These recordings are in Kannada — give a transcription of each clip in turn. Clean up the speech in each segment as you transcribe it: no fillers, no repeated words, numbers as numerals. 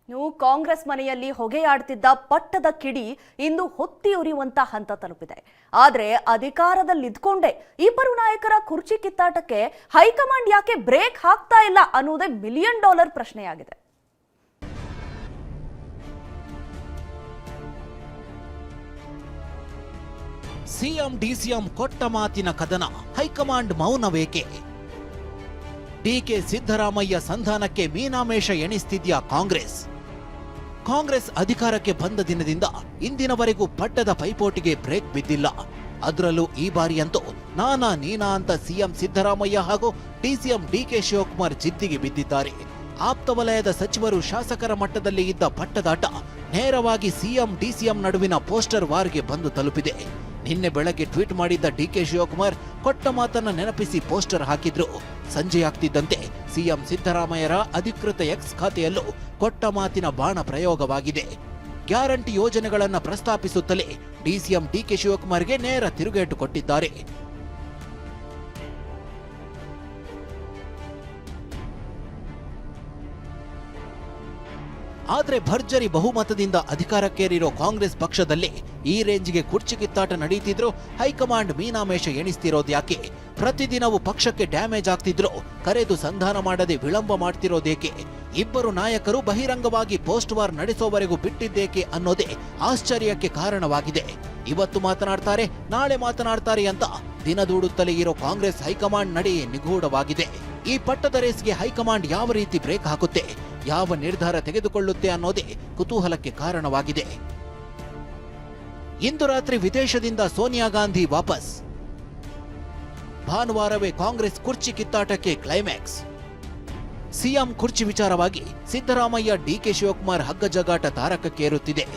ನೀವು ಕಾಂಗ್ರೆಸ್ ಮನೆಯಲ್ಲಿ ಹೊಗೆಯಾಡ್ತಿದ್ದ ಪಟ್ಟದ ಕಿಡಿ ಇಂದು ಹೊತ್ತಿ ಉರಿಯುವಂತ ಹಂತ ತಲುಪಿದೆ. ಆದರೆ ಅಧಿಕಾರದಲ್ಲಿದ್ಕೊಂಡೇ ಇಬ್ಬರು ನಾಯಕರ ಕುರ್ಚಿ ಕಿತ್ತಾಟಕ್ಕೆ ಹೈಕಮಾಂಡ್ ಯಾಕೆ ಬ್ರೇಕ್ ಹಾಕ್ತಾ ಇಲ್ಲ ಅನ್ನೋದೇ $1 ಮಿಲಿಯನ್ ಪ್ರಶ್ನೆಯಾಗಿದೆ. ಸಿಎಂ ಡಿಸಿಎಂ ಕೊಟ್ಟ ಮಾತಿನ ಕದನ, ಹೈಕಮಾಂಡ್ ಮೌನವೇಕೆ? ಡಿಕೆ ಸಿದ್ದರಾಮಯ್ಯ ಸಂಧಾನಕ್ಕೆ ಮೀನಾಮೇಷ ಎಣಿಸ್ತಿದ್ಯಾ ಕಾಂಗ್ರೆಸ್ ಅಧಿಕಾರಕ್ಕೆ ಬಂದ ದಿನದಿಂದ ಇಂದಿನವರೆಗೂ ಪಟ್ಟದ ಪೈಪೋಟಿಗೆ ಬ್ರೇಕ್ ಬಿದ್ದಿಲ್ಲ. ಅದರಲ್ಲೂ ಈ ಬಾರಿಯಂತೂ ನಾನಾ ನೀನಾ ಅಂತ ಸಿಎಂ ಸಿದ್ದರಾಮಯ್ಯ ಹಾಗೂ ಡಿಸಿಎಂ ಡಿಕೆ ಶಿವಕುಮಾರ್ ಜಿದ್ದಿಗೆ ಬಿದ್ದಿದ್ದಾರೆ. ಆಪ್ತ ವಲಯದ ಸಚಿವರು ಶಾಸಕರ ಮಟ್ಟದಲ್ಲಿ ಇದ್ದ ಪಟ್ಟದಾಟ ನೇರವಾಗಿ ಸಿಎಂ ಡಿಸಿಎಂ ನಡುವಿನ ಪೋಸ್ಟರ್ ವಾರ್ಗೆ ಬಂದು ತಲುಪಿದೆ. ನಿನ್ನೆ ಬೆಳಗ್ಗೆ ಟ್ವೀಟ್ ಮಾಡಿದ್ದ ಡಿಕೆ ಶಿವಕುಮಾರ್ ಕೊಟ್ಟ ಮಾತನ್ನ ನೆನಪಿಸಿ ಪೋಸ್ಟರ್ ಹಾಕಿದ್ರು. ಸಂಜೆಯಾಗ್ತಿದ್ದಂತೆ ಸಿಎಂ ಸಿದ್ದರಾಮಯ್ಯರ ಅಧಿಕೃತ ಎಕ್ಸ್ ಖಾತೆಯಲ್ಲೂ ಕೊಟ್ಟ ಮಾತಿನ ಬಾಣ ಪ್ರಯೋಗವಾಗಿದೆ. ಗ್ಯಾರಂಟಿ ಯೋಜನೆಗಳನ್ನ ಪ್ರಸ್ತಾಪಿಸುತ್ತಲೇ ಡಿಸಿಎಂ ಡಿಕೆ ಶಿವಕುಮಾರ್ಗೆ ನೇರ ತಿರುಗೇಟು ಕೊಟ್ಟಿದ್ದಾರೆ. ಆದ್ರೆ ಭರ್ಜರಿ ಬಹುಮತದಿಂದ ಅಧಿಕಾರಕ್ಕೇರಿರೋ ಕಾಂಗ್ರೆಸ್ ಪಕ್ಷದಲ್ಲಿ ಈ ರೇಂಜ್ಗೆ ಕುರ್ಚಿ ಕಿತ್ತಾಟ ನಡೀತಿದ್ರು ಹೈಕಮಾಂಡ್ ಮೀನಾಮೇಷ ಎಣಿಸ್ತಿರೋದ್ಯಾಕೆ? ಪ್ರತಿದಿನವೂ ಪಕ್ಷಕ್ಕೆ ಡ್ಯಾಮೇಜ್ ಆಗ್ತಿದ್ರು ಕರೆದು ಸಂಧಾನ ಮಾಡದೆ ವಿಳಂಬ ಮಾಡ್ತಿರೋದೇಕೆ? ಇಬ್ಬರು ನಾಯಕರು ಬಹಿರಂಗವಾಗಿ ಪೋಸ್ಟ್ ವಾರ್ ನಡೆಸೋವರೆಗೂ ಬಿಟ್ಟಿದ್ದೇಕೆ ಅನ್ನೋದೇ ಆಶ್ಚರ್ಯಕ್ಕೆ ಕಾರಣವಾಗಿದೆ. ಇವತ್ತು ಮಾತನಾಡ್ತಾರೆ, ನಾಳೆ ಮಾತನಾಡ್ತಾರೆ ಅಂತ ದಿನದೂಡುತ್ತಲೇ ಇರೋ ಕಾಂಗ್ರೆಸ್ ಹೈಕಮಾಂಡ್ ನಡೆ ನಿಗೂಢವಾಗಿದೆ. ಈ ಪಟ್ಟದ ರೇಸ್ಗೆ ಹೈಕಮಾಂಡ್ ಯಾವ ರೀತಿ ಬ್ರೇಕ್ ಹಾಕುತ್ತೆ, ಯಾವ ನಿರ್ಧಾರ ತೆಗೆದುಕೊಳ್ಳುತ್ತೆ ಅನ್ನೋದೇ ಕುತೂಹಲಕ್ಕೆ ಕಾರಣವಾಗಿದೆ. ಇಂದು ರಾತ್ರಿ ವಿದೇಶದಿಂದ ಸೋನಿಯಾ ಗಾಂಧಿ ವಾಪಸ್. ಭಾನುವಾರವೇ ಕಾಂಗ್ರೆಸ್ ಕುರ್ಚಿ ಕಿತ್ತಾಟಕ್ಕೆ ಕ್ಲೈಮ್ಯಾಕ್ಸ್. ಸಿಎಂ ಕುರ್ಚಿ ವಿಚಾರವಾಗಿ ಸಿದ್ದರಾಮಯ್ಯ ಡಿಕೆ ಶಿವಕುಮಾರ್ ಹಗ್ಗಜಗಾಟ ತಾರಕಕ್ಕೇರುತ್ತಿದೆ.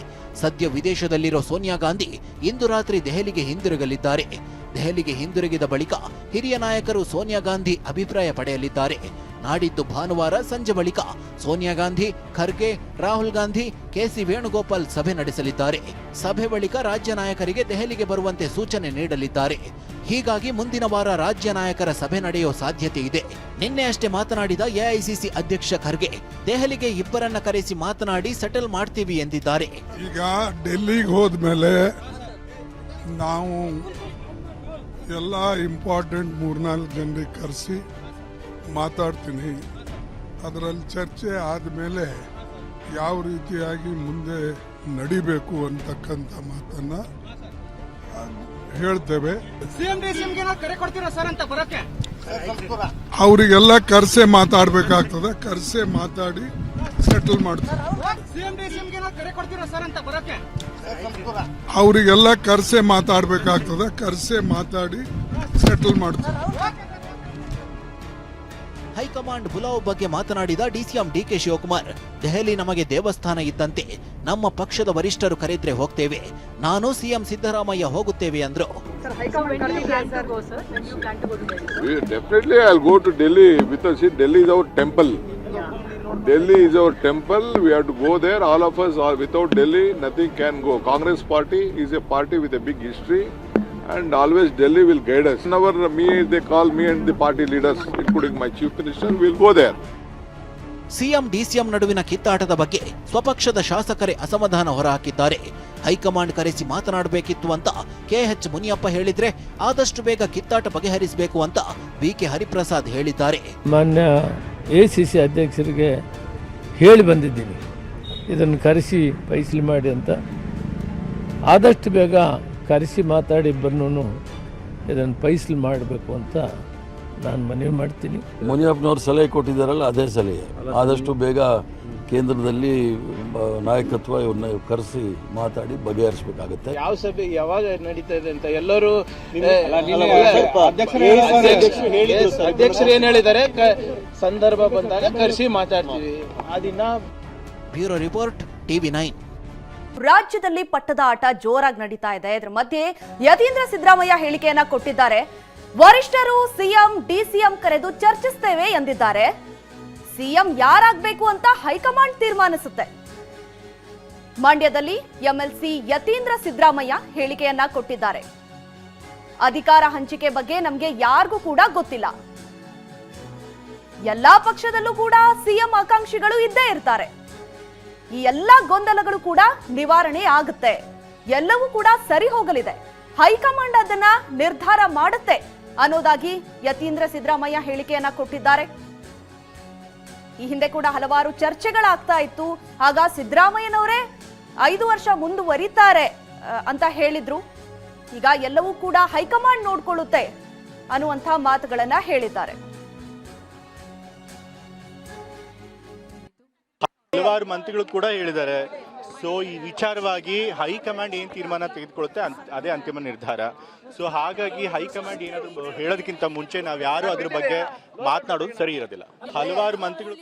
ಸದ್ಯ ವಿದೇಶದಲ್ಲಿರೋ ಸೋನಿಯಾ ಗಾಂಧಿ ಇಂದು ರಾತ್ರಿ ದೆಹಲಿಗೆ ಹಿಂದಿರುಗಲಿದ್ದಾರೆ. ದೆಹಲಿಗೆ ಹಿಂದಿರುಗಿದ ಬಳಿಕ ಹಿರಿಯ ನಾಯಕರು ಸೋನಿಯಾ ಗಾಂಧಿ ಅಭಿಪ್ರಾಯ ಪಡೆಯಲಿದ್ದಾರೆ. ನಾಡಿದ್ದು ಭಾನುವಾರ ಸಂಜೆ ಬಳಿಕ ಸೋನಿಯಾ ಗಾಂಧಿ, ಖರ್ಗೆ, ರಾಹುಲ್ ಗಾಂಧಿ, ಕೆಸಿ ವೇಣುಗೋಪಾಲ್ ಸಭೆ ನಡೆಸಲಿದ್ದಾರೆ. ಸಭೆ ಬಳಿಕ ರಾಜ್ಯ ನಾಯಕರಿಗೆ ದೆಹಲಿಗೆ ಬರುವಂತೆ ಸೂಚನೆ ನೀಡಲಿದ್ದಾರೆ. ಹೀಗಾಗಿ ಮುಂದಿನ ವಾರ ರಾಜ್ಯ ನಾಯಕರ ಸಭೆ ನಡೆಯೋ ಸಾಧ್ಯತೆ ಇದೆ. ನಿನ್ನೆ ಅಷ್ಟೇ ಮಾತನಾಡಿದ ಎಐಸಿಸಿ ಅಧ್ಯಕ್ಷ ಖರ್ಗೆ ದೆಹಲಿಗೆ ಇಬ್ಬರನ್ನ ಕರೆಸಿ ಮಾತನಾಡಿ ಸೆಟಲ್ ಮಾಡ್ತೀವಿ ಎಂದಿದ್ದಾರೆ. ಈಗ ಡೆಲ್ಲಿಗೆ ಹೋದ್ಮೇಲೆ ನಾವು ಎಲ್ಲ ಇಂಪಾರ್ಟೆಂಟ್ 3-4 ಜನರಿಗೆ ಕರೆಸಿ ಮಾತಾಡ್ತೀನಿ. ಅದರಲ್ಲಿ ಚರ್ಚೆ ಆದಮೇಲೆ ಯಾವ ರೀತಿಯಾಗಿ ಮುಂದೆ ನಡಿಬೇಕು ಅಂತಕ್ಕಂಥ ಮಾತನ್ನ ಹೇಳ್ತೇವೆ. ಅವರಿಗೆಲ್ಲ ಕರೆಸೆ ಮಾತಾಡ್ಬೇಕಾಗ್ತದೆ. ಕರೆಸೆ ಮಾತಾಡಿ ಸೆಟಲ್ ಮಾಡ್ತಾರೆ. ಅವರಿಗೆಲ್ಲ ಕರೆಸೆ ಮಾತಾಡ್ಬೇಕಾಗ್ತದೆ. ಕರೆಸೆ ಮಾತಾಡಿ ಸೆಟಲ್ ಮಾಡ್ತಾರೆ. ಹೈಕಮಾಂಡ್ ಬುಲಾವ್ ಬಗ್ಗೆ ಮಾತನಾಡಿದ ಡಿಸಿಎಂ ಡಿಕೆ ಶಿವಕುಮಾರ್, ದೆಹಲಿ ನಮಗೆ ದೇವಸ್ಥಾನ ಇದ್ದಂತೆ. ನಮ್ಮ ಪಕ್ಷದ ವರಿಷ್ಠರು ಕರೆದ್ರೆ ಹೋಗ್ತೇವೆ. ನಾನು ಸಿಎಂ ಸಿದ್ದರಾಮಯ್ಯ ಹೋಗುತ್ತೇವೆ ಅಂದ್ರು. Definitely I'll go to Delhi because Delhi is our temple. Delhi is our temple. We have to go there. All of us are without Delhi, nothing can go. Congress party is a party with a big history. And always Delhi will guide us. Whenever they call me and the party leaders, including my chief minister, we'll go there. CM DCM ನಡುವಿನ ಕಿತ್ತಾಟದ ಬಗ್ಗೆ ಸ್ವಪಕ್ಷದ ಶಾಸಕರೇ ಅಸಮಾಧಾನ ಹೊರಹಾಕಿದ್ದಾರೆ. ಹೈಕಮಾಂಡ್ ಕರೆಸಿ ಮಾತನಾಡಬೇಕಿತ್ತು ಅಂತ ಕೆಎಚ್ ಮುನಿಯಪ್ಪ ಹೇಳಿದ್ರೆ ಆದಷ್ಟು ಬೇಗ ಕಿತ್ತಾಟ ಬಗೆಹರಿಸಬೇಕು ಅಂತ ಬಿಕೆ ಹರಿಪ್ರಸಾದ್ ಹೇಳಿದ್ದಾರೆ. ಮಾನ್ಯ ಎಸಿಸಿ ಅಧ್ಯಕ್ಷರಿಗೆ ಹೇಳಿ ಬಂದಿದ್ದೀನಿ, ಇದನ್ನು ಕರೆಸಿ ಫೈಸಲಿ ಮಾಡಿ ಅಂತ. ಆದಷ್ಟು ಬೇಗ ಕರೆಸಿ ಮಾತಾಡಿ ಇಬ್ಬರನ್ನೂ ಇದನ್ನು ಫೈಸಲಿ ಮಾಡಬೇಕು ಅಂತ ನಾನು ಮನವಿ ಮಾಡ್ತೀನಿ. ಮುನಿಯಪ್ಪನವ್ರು ಸಲಹೆ ಕೊಟ್ಟಿದ್ದಾರಲ್ಲ, ಅದೇ ಸಲಹೆ. ಆದಷ್ಟು ಬೇಗ ಕೇಂದ್ರದಲ್ಲಿ ನಾಯಕತ್ವ ಇವ್ರನ್ನ ಕರೆಸಿ ಮಾತಾಡಿ ಬಗೆಹರಿಸಬೇಕಾಗುತ್ತೆ. ಯಾವ ಸಭೆ ಯಾವಾಗ ನಡೀತಾ ಇದೆ ಅಂತ ಎಲ್ಲರೂ ಅಧ್ಯಕ್ಷರು ಏನ್ ಹೇಳಿದ್ದಾರೆ, ಸಂದರ್ಭ ಬಂದಾಗ ಕರೆಸಿ ಮಾತಾಡ್ತೀವಿ. ಆ ದಿನ. Bureau report, TV9. ರಾಜ್ಯದಲ್ಲಿ ಪಟ್ಟದ ಆಟ ಜೋರಾಗಿ ನಡೀತಾ ಇದೆ. ಇದರ ಮಧ್ಯೆ ಯತೀಂದ್ರ ಸಿದ್ದರಾಮಯ್ಯ ಹೇಳಿಕೆಯನ್ನ ಕೊಟ್ಟಿದ್ದಾರೆ. ವರಿಷ್ಠರು ಸಿಎಂ ಡಿಸಿಎಂ ಕರೆದು ಚರ್ಚಿಸುತ್ತೇವೆ ಎಂದಿದ್ದಾರೆ. ಸಿಎಂ ಯಾರಾಗಬೇಕು ಅಂತ ಹೈಕಮಾಂಡ್ ತೀರ್ಮಾನಿಸುತ್ತೆ. ಮಂಡ್ಯದಲ್ಲಿ ಎಂಎಲ್ಸಿ ಯತೀಂದ್ರ ಸಿದ್ದರಾಮಯ್ಯ ಹೇಳಿಕೆಯನ್ನ ಕೊಟ್ಟಿದ್ದಾರೆ. ಅಧಿಕಾರ ಹಂಚಿಕೆ ಬಗ್ಗೆ ನಮಗೆ ಯಾರಿಗೂ ಕೂಡ ಗೊತ್ತಿಲ್ಲ. ಎಲ್ಲಾ ಪಕ್ಷದಲ್ಲೂ ಕೂಡ ಸಿಎಂ ಆಕಾಂಕ್ಷಿಗಳು ಇದ್ದೇ ಇರ್ತಾರೆ. ಈ ಎಲ್ಲ ಗೊಂದಲಗಳು ಕೂಡ ನಿವಾರಣೆ ಆಗುತ್ತೆ, ಎಲ್ಲವೂ ಕೂಡ ಸರಿ ಹೋಗಲಿದೆ, ಹೈಕಮಾಂಡ್ ಅದನ್ನ ನಿರ್ಧಾರ ಮಾಡುತ್ತೆ ಅನ್ನೋದಾಗಿ ಯತೀಂದ್ರ ಸಿದ್ದರಾಮಯ್ಯ ಹೇಳಿಕೆಯನ್ನ ಕೊಟ್ಟಿದ್ದಾರೆ. ಈ ಹಿಂದೆ ಕೂಡ ಹಲವಾರು ಚರ್ಚೆಗಳಾಗ್ತಾ ಇತ್ತು. ಆಗ ಸಿದ್ದರಾಮಯ್ಯನವರೇ 5 ವರ್ಷ ಮುಂದುವರಿತಾರೆ ಅಂತ ಹೇಳಿದ್ರು. ಈಗ ಎಲ್ಲವೂ ಕೂಡ ಹೈಕಮಾಂಡ್ ನೋಡ್ಕೊಳ್ಳುತ್ತೆ ಅನ್ನುವಂಥ ಮಾತುಗಳನ್ನ ಹೇಳಿದ್ದಾರೆ. ಹಲವಾರು ಮಂತ್ರಿಗಳು ಕೂಡ ಹೇಳಿದ್ದಾರೆ. ಸೊ ಈ ವಿಚಾರವಾಗಿ ಹೈಕಮಾಂಡ್ ಏನು ತೀರ್ಮಾನ ತೆಗೆದುಕೊಳ್ಳುತ್ತೆ ಅದೇ ಅಂತಿಮ ನಿರ್ಧಾರ. ಸೊ ಹಾಗಾಗಿ ಹೈಕಮಾಂಡ್ ಏನಾದರೂ ಹೇಳೋದಕ್ಕಿಂತ ಮುಂಚೆ ನಾವು ಯಾರು ಅದ್ರ ಬಗ್ಗೆ ಮಾತನಾಡೋದು ಸರಿ ಇರೋದಿಲ್ಲ. ಹಲವಾರು ಮಂತ್ರಿಗಳು